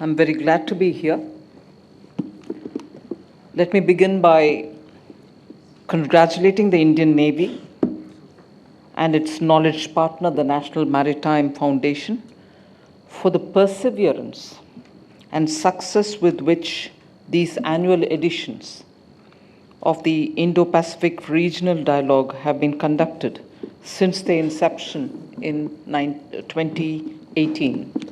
I'm very glad to be here. Let me begin by congratulating the Indian Navy and its knowledge partner, the National Maritime Foundation, for the perseverance and success with which these annual editions of the Indo-Pacific Regional Dialogue have been conducted since their inception in 2018.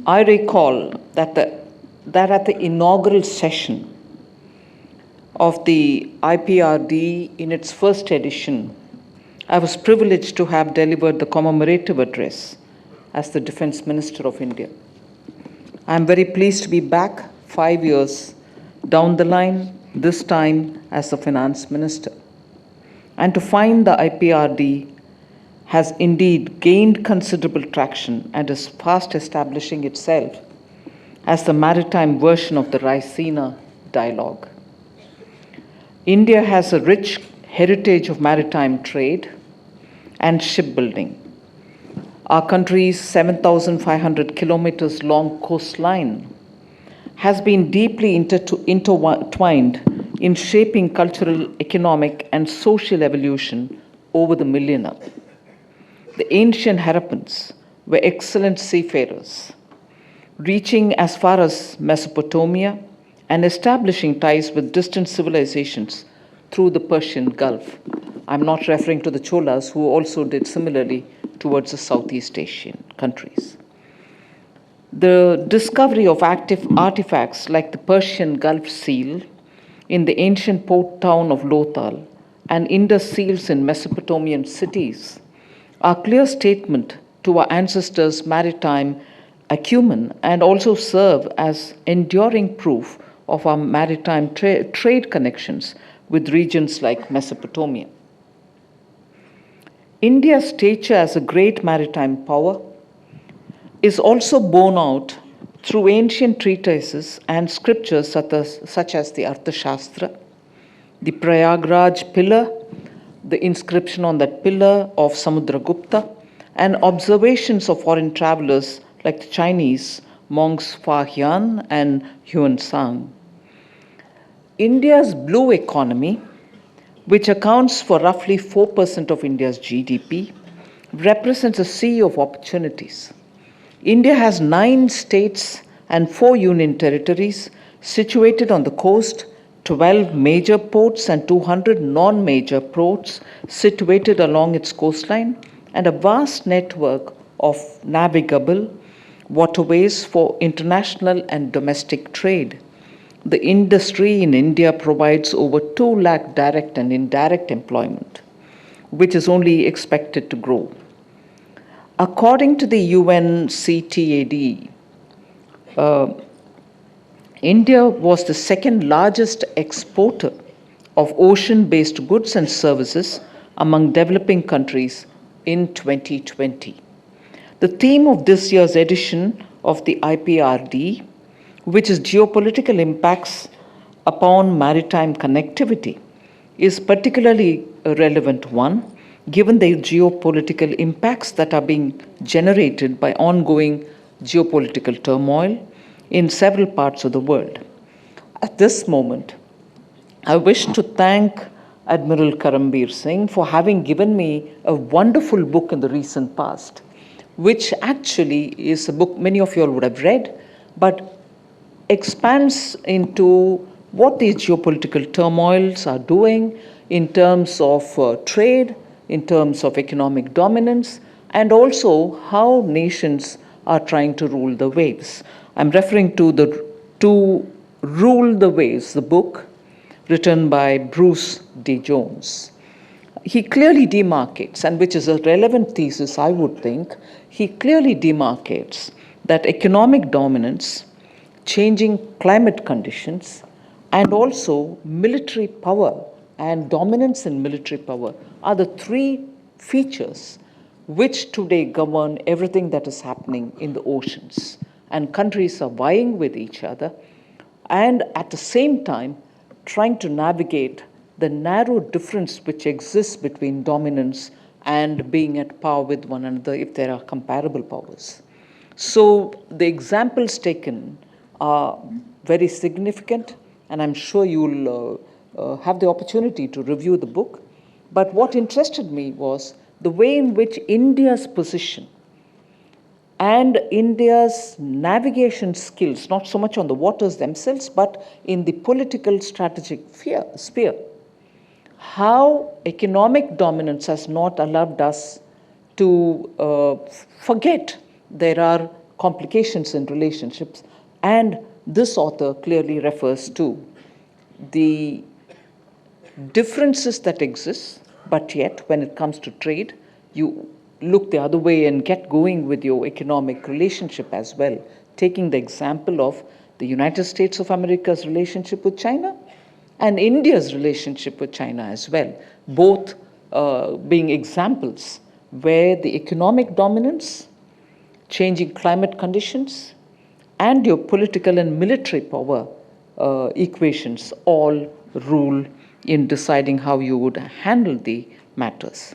I recall that at the inaugural session of the IPRD in its first edition, I was privileged to have delivered the commemorative address as the Defense Minister of India. I am very pleased to be back 5 years down the line, this time as the Finance Minister, and to find the IPRD has indeed gained considerable traction and is fast establishing itself as the maritime version of the Raisina dialogue. India has a rich heritage of maritime trade and shipbuilding. Our country's 7,500 kilometers long coastline has been deeply intertwined in shaping cultural, economic, and social evolution over the millennia. The ancient Harappans were excellent seafarers, reaching as far as Mesopotamia and establishing ties with distant civilizations through the Persian Gulf. I'm not referring to the Cholas, who also did similarly towards the Southeast Asian countries. The discovery of active artifacts like the Persian Gulf seal in the ancient port town of Lothal and Indus seals in Mesopotamian cities are clear statement to our ancestors' maritime acumen and also serve as enduring proof of our maritime trade connections with regions like Mesopotamia. India's stature as a great maritime power is also borne out through ancient treatises and scriptures such as the Arthashastra, the Prayagraj pillar, the inscription on that pillar of Samudragupta, and observations of foreign travelers like the Chinese monks Fa Hian and Huan Sang. India's blue economy, which accounts for roughly 4% of India's GDP, represents a sea of opportunities. India has 9 states and 4 union territories situated on the coast, 12 major ports and 200 non-major ports situated along its coastline, and a vast network of navigable waterways for international and domestic trade. The industry in India provides over 2 lakh direct and indirect employment, which is only expected to grow. According to the UNCTAD, India was the second largest exporter of ocean-based goods and services among developing countries in 2020. The theme of this year's edition of the IPRD, which is geopolitical impacts upon maritime connectivity, is particularly a relevant one, given the geopolitical impacts that are being generated by ongoing geopolitical turmoil in several parts of the world. At this moment, I wish to thank Admiral Karambir Singh for having given me a wonderful book in the recent past, which actually is a book many of you all would have read, but expands into what these geopolitical turmoils are doing in terms of trade, in terms of economic dominance, and also how nations are trying to rule the waves. I'm referring to To Rule the Waves, the book written by Bruce D. Jones. He clearly demarcates, and which is a relevant thesis, I would think, he clearly demarcates that economic dominance, changing climate conditions, and also military power and dominance in military power are the 3 features which today govern everything that is happening in the oceans. And countries are vying with each other and at the same time trying to navigate the narrow difference which exists between dominance and being at par with one another if there are comparable powers. So the examples taken are very significant, and I'm sure you'll have the opportunity to review the book. But what interested me was the way in which India's position and India's navigation skills, not so much on the waters themselves, but in the political strategic sphere, how economic dominance has not allowed us to forget there are complications in relationships. And this author clearly refers to the differences that exist, but yet when it comes to trade, you look the other way and get going with your economic relationship as well, taking the example of the United States of America's relationship with China and India's relationship with China as well, both being examples where the economic dominance, changing climate conditions, and your political and military power equations all rule in deciding how you would handle the matters.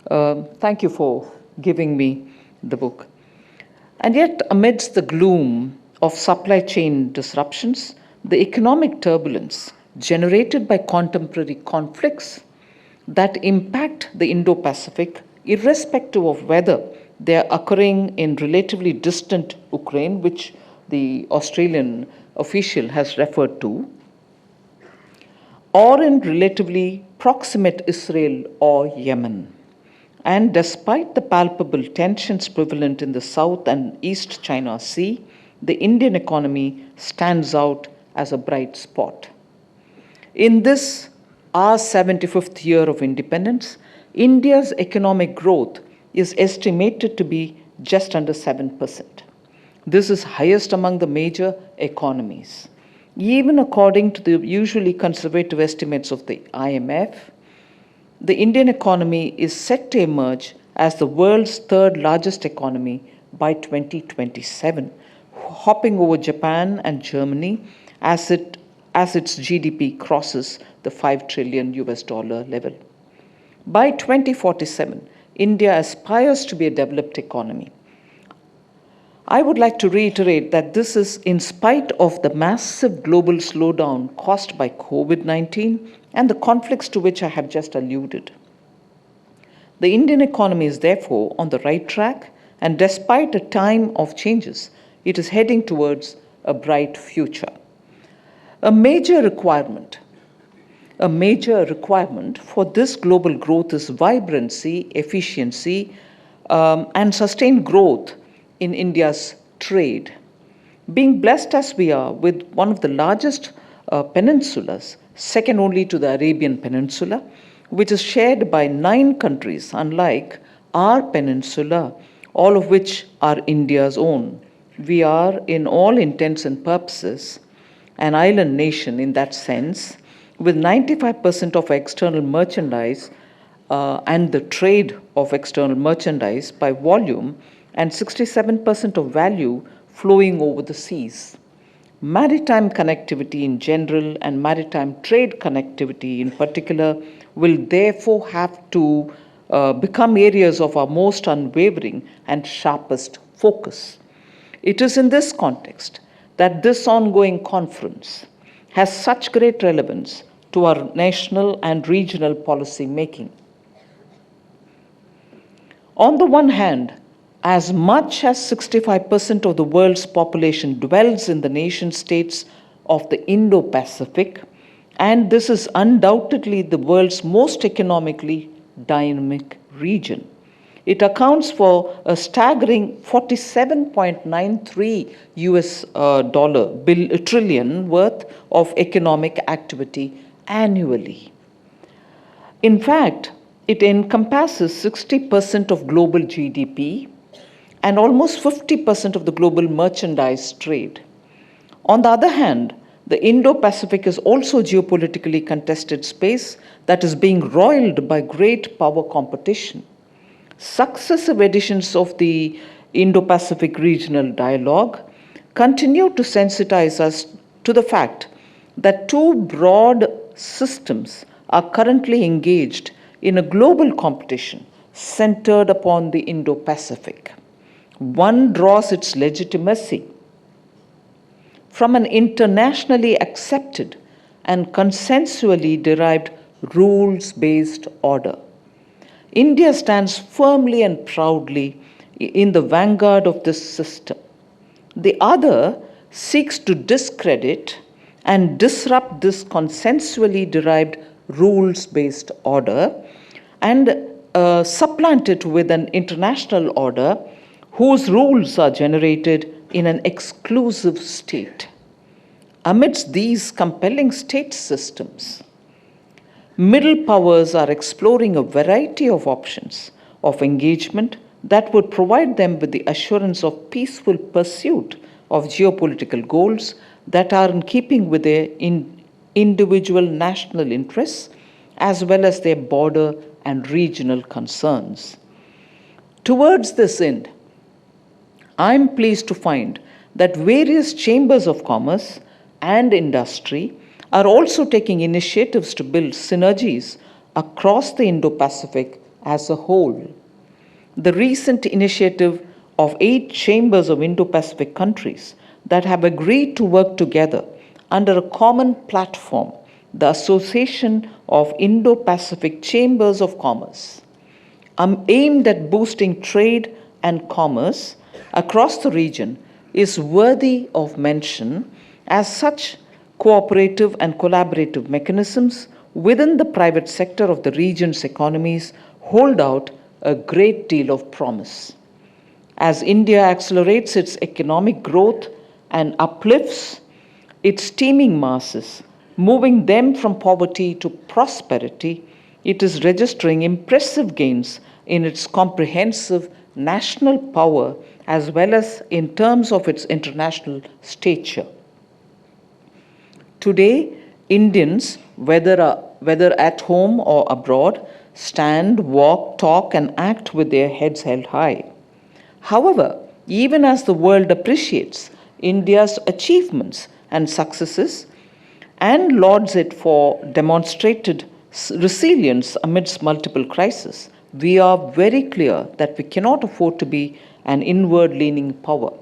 Thank you for giving me the book. And yet, amidst the gloom of supply chain disruptions, the economic turbulence generated by contemporary conflicts that impact the Indo-Pacific, irrespective of whether they are occurring in relatively distant Ukraine, which the Australian official has referred to, or in relatively proximate Israel or Yemen. And despite the palpable tensions prevalent in the South and East China Sea, the Indian economy stands out as a bright spot. In this, our 75th year of independence, India's economic growth is estimated to be just under 7%. This is highest among the major economies. Even according to the usually conservative estimates of the IMF, the Indian economy is set to emerge as the world's third largest economy by 2027, hopping over Japan and Germany as its GDP crosses the $5 trillion level. By 2047, India aspires to be a developed economy. I would like to reiterate that this is in spite of the massive global slowdown caused by COVID-19 and the conflicts to which I have just alluded. The Indian economy is therefore on the right track, and despite a time of changes, it is heading towards a bright future. A major requirement for this global growth is vibrancy, efficiency, and sustained growth in India's trade. Being blessed as we are with one of the largest peninsulas, second only to the Arabian Peninsula, which is shared by 9 countries, unlike our peninsula, all of which are India's own. We are, in all intents and purposes, an island nation in that sense, with 95% of external merchandise and the trade of external merchandise by volume and 67% of value flowing over the seas. Maritime connectivity in general and maritime trade connectivity in particular will therefore have to become areas of our most unwavering and sharpest focus. It is in this context that this ongoing conference has such great relevance to our national and regional policy making. On the one hand, as much as 65% of the world's population dwells in the nation states of the Indo-Pacific, and this is undoubtedly the world's most economically dynamic region. It accounts for a staggering 47.93 trillion worth of economic activity annually. In fact, it encompasses 60% of global GDP and almost 50% of the global merchandise trade. On the other hand, the Indo-Pacific is also a geopolitically contested space that is being roiled by great power competition. Successive editions of the Indo-Pacific Regional Dialogue continue to sensitize us to the fact that 2 broad systems are currently engaged in a global competition centered upon the Indo-Pacific. One draws its legitimacy from an internationally accepted and consensually derived rules based order. India stands firmly and proudly in the vanguard of this system. The other seeks to discredit and disrupt this consensually derived rules based order and supplant it with an international order whose rules are generated in an exclusive state. Amidst these compelling state systems, middle powers are exploring a variety of options of engagement that would provide them with the assurance of peaceful pursuit of geopolitical goals that are in keeping with their individual national interests as well as their border and regional concerns. Towards this end, I am pleased to find that various chambers of commerce and industry are also taking initiatives to build synergies across the Indo Pacific as a whole. The recent initiative of 8 chambers of Indo Pacific countries that have agreed to work together under a common platform, the Association of Indo Pacific Chambers of Commerce, aimed at boosting trade and commerce across the region, is worthy of mention, as such cooperative and collaborative mechanisms within the private sector of the region's economies hold out a great deal of promise. As India accelerates its economic growth and uplifts its teeming masses, moving them from poverty to prosperity, it is registering impressive gains in its comprehensive national power as well as in terms of its international stature. Today, Indians, whether at home or abroad, stand, walk, talk, and act with their heads held high. However, even as the world appreciates India's achievements and successes and lauds it for demonstrated resilience amidst multiple crises, we are very clear that we cannot afford to be an inward leaning power.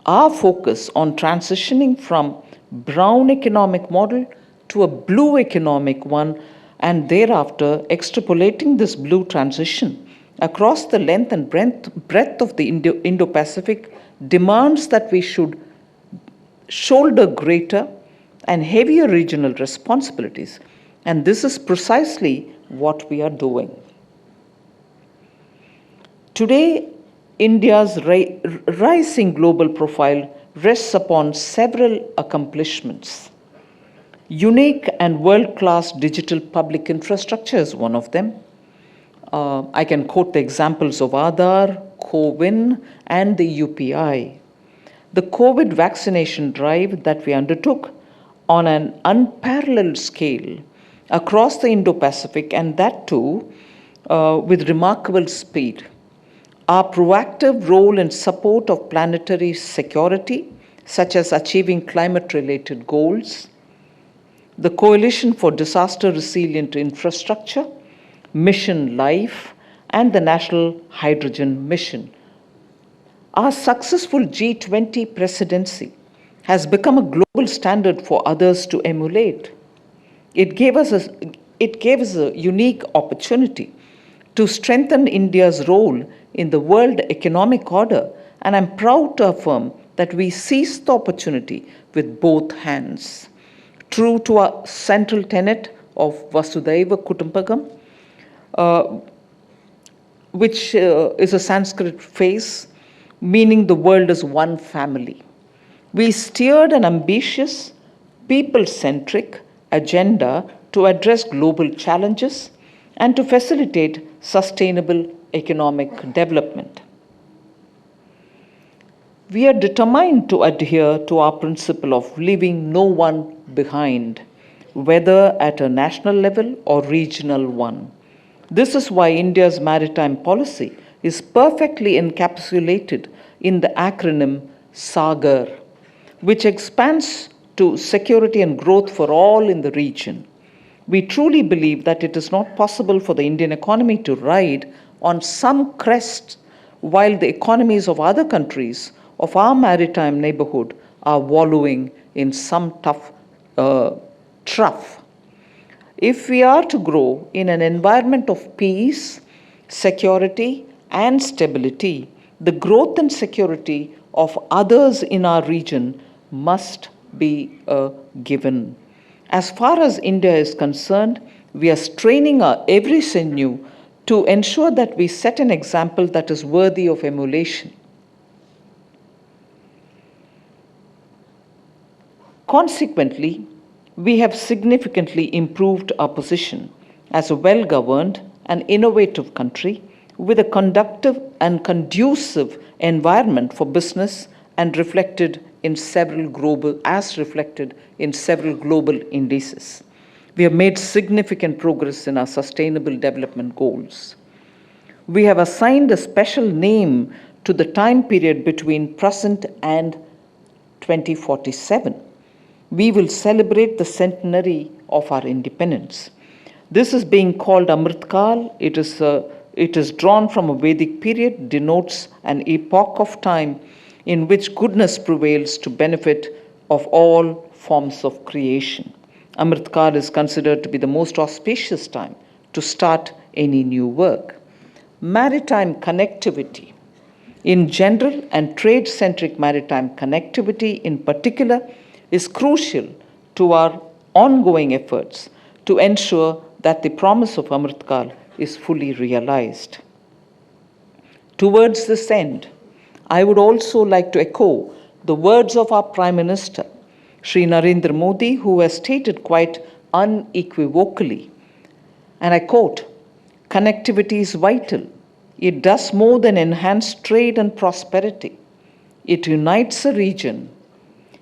Our focus on transitioning from brown economic model to a blue economic one and thereafter extrapolating this blue transition across the length and breadth of the Indo-Pacific demands that we should shoulder greater and heavier regional responsibilities. And this is precisely what we are doing. Today, India's rising global profile rests upon several accomplishments. Unique and world-class digital public infrastructure is one of them. I can quote the examples of Aadhaar, CoWIN, and the UPI. The COVID vaccination drive that we undertook on an unparalleled scale across the Indo-Pacific, and that too with remarkable speed. Our proactive role in support of planetary security, such as achieving climate-related goals, the Coalition for Disaster Resilient Infrastructure, Mission Life, and the National Hydrogen Mission. Our successful G20 presidency has become a global standard for others to emulate. It gave us a unique opportunity to strengthen India's role in the world economic order, and I'm proud to affirm that we seized the opportunity with both hands. True to our central tenet of Vasudhaiva Kutumbakam, which is a Sanskrit phrase meaning the world is one family. We steered an ambitious, people-centric agenda to address global challenges and to facilitate sustainable economic development. We are determined to adhere to our principle of leaving no one behind, whether at a national level or regional one. This is why India's maritime policy is perfectly encapsulated in the acronym SAGAR, which expands to security and growth for all in the region. We truly believe that it is not possible for the Indian economy to ride on some crest while the economies of other countries of our maritime neighborhood are wallowing in some tough trough. If we are to grow in an environment of peace, security, and stability, the growth and security of others in our region must be a given. As far as India is concerned, we are straining our every sinew to ensure that we set an example that is worthy of emulation. Consequently, we have significantly improved our position as a well-governed and innovative country with a conducive and conducive environment for business and reflected in several global indices. We have made significant progress in our sustainable development goals. We have assigned a special name to the time period between present and 2047. We will celebrate the centenary of our independence. This is being called Amritkal. It is drawn from a Vedic period, denotes an epoch of time in which goodness prevails to benefit of all forms of creation. Amritkal is considered to be the most auspicious time to start any new work. Maritime connectivity in general and trade-centric maritime connectivity in particular is crucial to our ongoing efforts to ensure that the promise of Amritkal is fully realized. Towards this end, I would also like to echo the words of our Prime Minister, Shri Narendra Modi, who has stated quite unequivocally, and I quote, "Connectivity is vital. It does more than enhance trade and prosperity. It unites a region.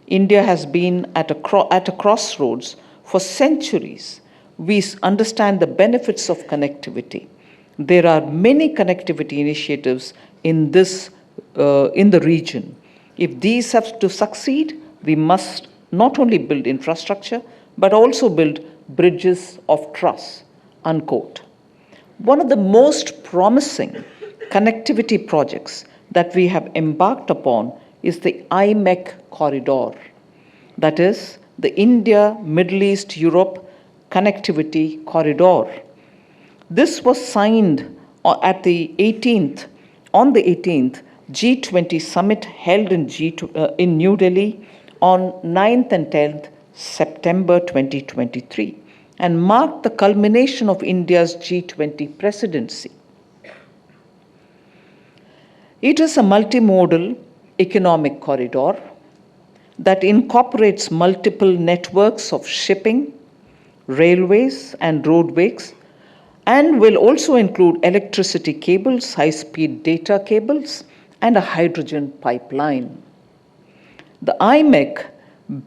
India has been at a crossroads for centuries. We understand the benefits of connectivity. There are many connectivity initiatives in the region. If these have to succeed, we must not only build infrastructure, but also build bridges of trust," unquote. One of the most promising connectivity projects that we have embarked upon is the IMEC corridor, that is, the India, Middle East, Europe connectivity corridor. This was signed on the 18th G20 summit held in New Delhi on 9th and 10th September 2023 and marked the culmination of India's G20 presidency. It is a multimodal economic corridor that incorporates multiple networks of shipping, railways, and roadways, and will also include electricity cables, high-speed data cables, and a hydrogen pipeline. The IMEC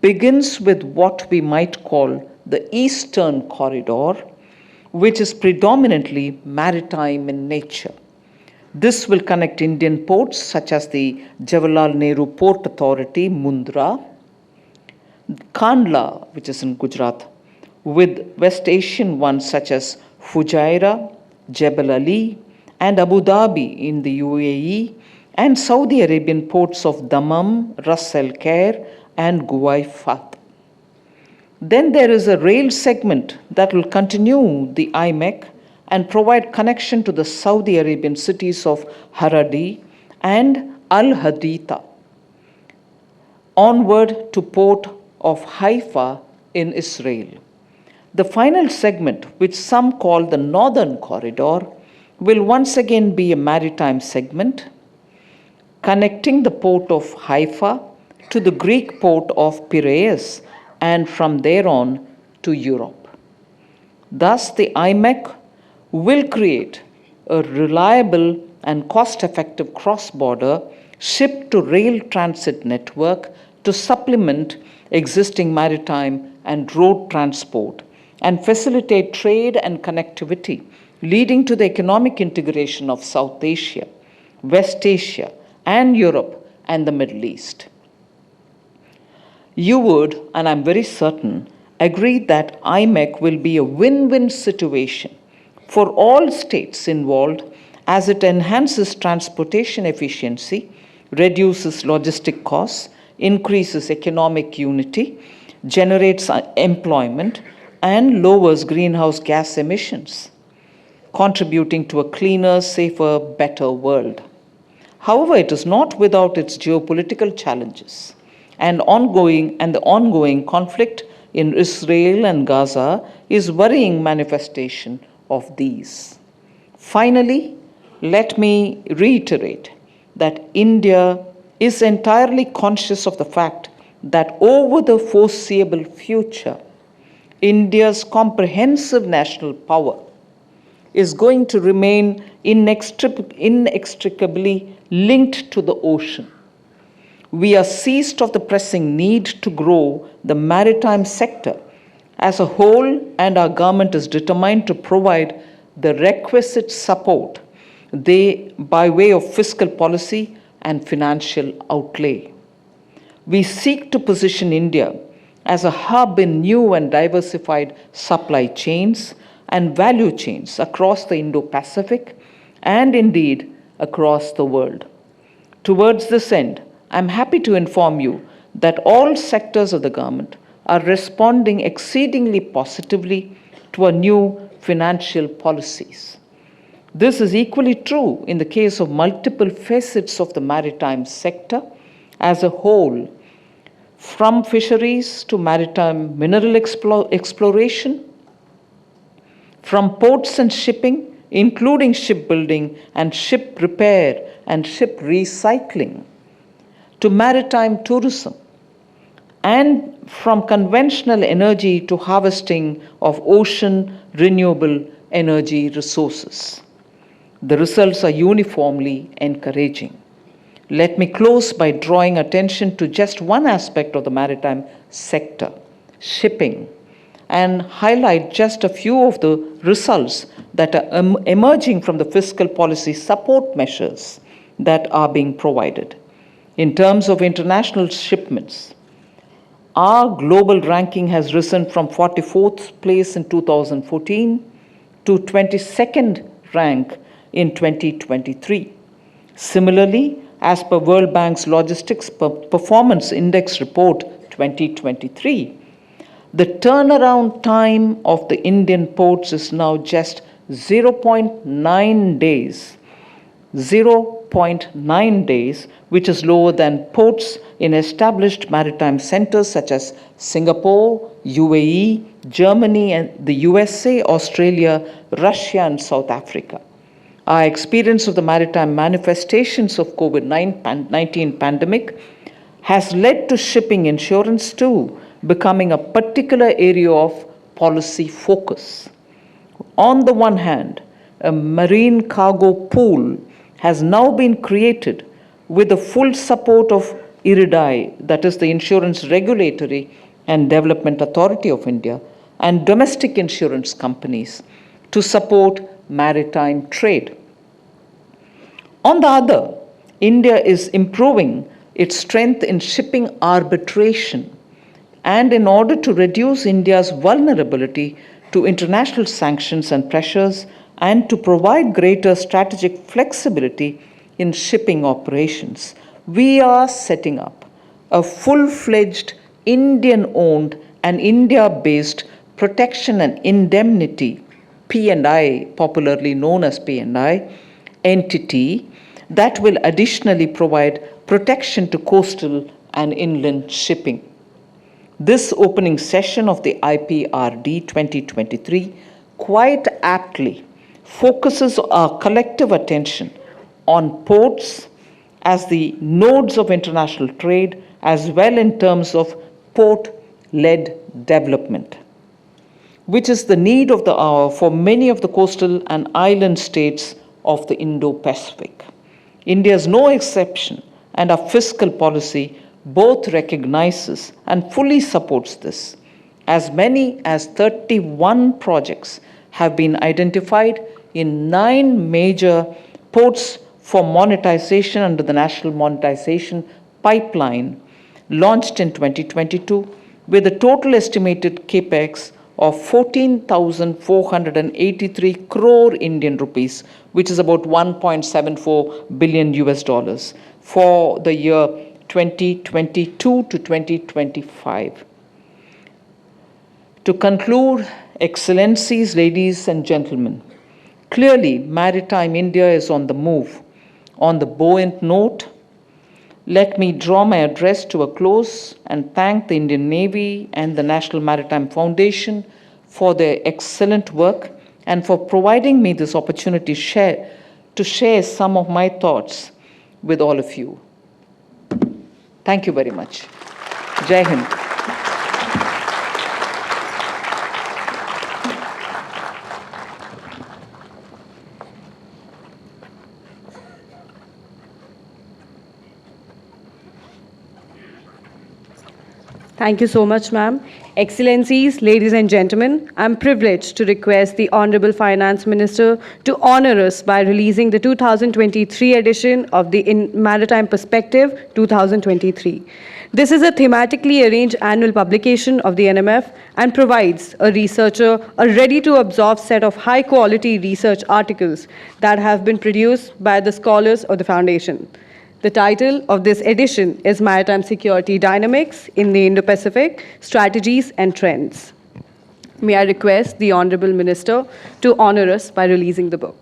begins with what we might call the Eastern Corridor, which is predominantly maritime in nature. This will connect Indian ports such as the Jawaharlal Nehru Port Authority, Mundra, Kandla, which is in Gujarat, with West Asian ones such as Fujairah, Jebel Ali, and Abu Dhabi in the UAE, and Saudi Arabian ports of Dammam, Ras Al Khair, and Guwaifat. Then there is a rail segment that will continue the IMEC and provide connection to the Saudi Arabian cities of Haradi and Al Haditha, onward to port of Haifa in Israel. The final segment, which some call the Northern Corridor, will once again be a maritime segment, connecting the port of Haifa to the Greek port of Piraeus and from there on to Europe. Thus, the IMEC will create a reliable and cost-effective cross-border ship-to-rail transit network to supplement existing maritime and road transport and facilitate trade and connectivity, leading to the economic integration of South Asia, West Asia, and Europe and the Middle East. You would, and I'm very certain, agree that IMEC will be a win-win situation for all states involved as it enhances transportation efficiency, reduces logistic costs, increases economic unity, generates employment, and lowers greenhouse gas emissions, contributing to a cleaner, safer, better world. However, it is not without its geopolitical challenges, and the ongoing conflict in Israel and Gaza is worrying manifestation of these. Finally, let me reiterate that India is entirely conscious of the fact that over the foreseeable future, India's comprehensive national power is going to remain inextricably linked to the ocean. We are seized of the pressing need to grow the maritime sector as a whole, and our government is determined to provide the requisite support by way of fiscal policy and financial outlay. We seek to position India as a hub in new and diversified supply chains and value chains across the Indo-Pacific and indeed across the world. Towards this end, I'm happy to inform you that all sectors of the government are responding exceedingly positively to our new financial policies. This is equally true in the case of multiple facets of the maritime sector as a whole, from fisheries to maritime mineral exploration, from ports and shipping, including shipbuilding and ship repair and ship recycling, to maritime tourism, and from conventional energy to harvesting of ocean renewable energy resources. The results are uniformly encouraging. Let me close by drawing attention to just one aspect of the maritime sector, shipping, and highlight just a few of the results that are emerging from the fiscal policy support measures that are being provided. In terms of international shipments, our global ranking has risen from 44th place in 2014 to 22nd rank in 2023. Similarly, as per World Bank's Logistics Performance Index Report 2023, the turnaround time of the Indian ports is now just 0.9 days, 0.9 days, which is lower than ports in established maritime centers such as Singapore, UAE, Germany, and the USA, Australia, Russia, and South Africa. Our experience of the maritime manifestations of COVID-19 pandemic has led to shipping insurance too becoming a particular area of policy focus. On the one hand, a marine cargo pool has now been created with the full support of IRDAI, that is the Insurance Regulatory and Development Authority of India, and domestic insurance companies to support maritime trade. On the other, India is improving its strength in shipping arbitration, and in order to reduce India's vulnerability to international sanctions and pressures and to provide greater strategic flexibility in shipping operations, we are setting up a full-fledged Indian-owned and India-based protection and indemnity, P&I, popularly known as P&I, entity that will additionally provide protection to coastal and inland shipping. This opening session of the IPRD 2023 quite aptly focuses our collective attention on ports as the nodes of international trade, as well in terms of port-led development, which is the need of the hour for many of the coastal and island states of the Indo-Pacific. India is no exception, and our fiscal policy both recognizes and fully supports this. As many as 31 projects have been identified in 9 major ports for monetization under the National Monetization Pipeline launched in 2022 with a total estimated capex of 14,483 crore Indian rupees, which is about 1.74 billion US dollars for the year 2022 to 2025. To conclude, Excellencies, ladies and gentlemen, clearly Maritime India is on the move. On the buoyant note, let me draw my address to a close and thank the Indian Navy and the National Maritime Foundation for their excellent work and for providing me this opportunity to share some of my thoughts with all of you. Thank you very much. Jai Hind. Thank you so much, ma'am. Excellencies, ladies and gentlemen, I'm privileged to request the Honorable Finance Minister to honor us by releasing the 2023 edition of the Maritime Perspective 2023. This is a thematically arranged annual publication of the NMF and provides a researcher a ready-to-absorb set of high-quality research articles that have been produced by the scholars of the Foundation. The title of this edition is Maritime Security Dynamics in the Indo-Pacific, Strategies and Trends. May I request the Honorable Minister to honor us by releasing the book.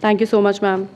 Thank you so much, ma'am.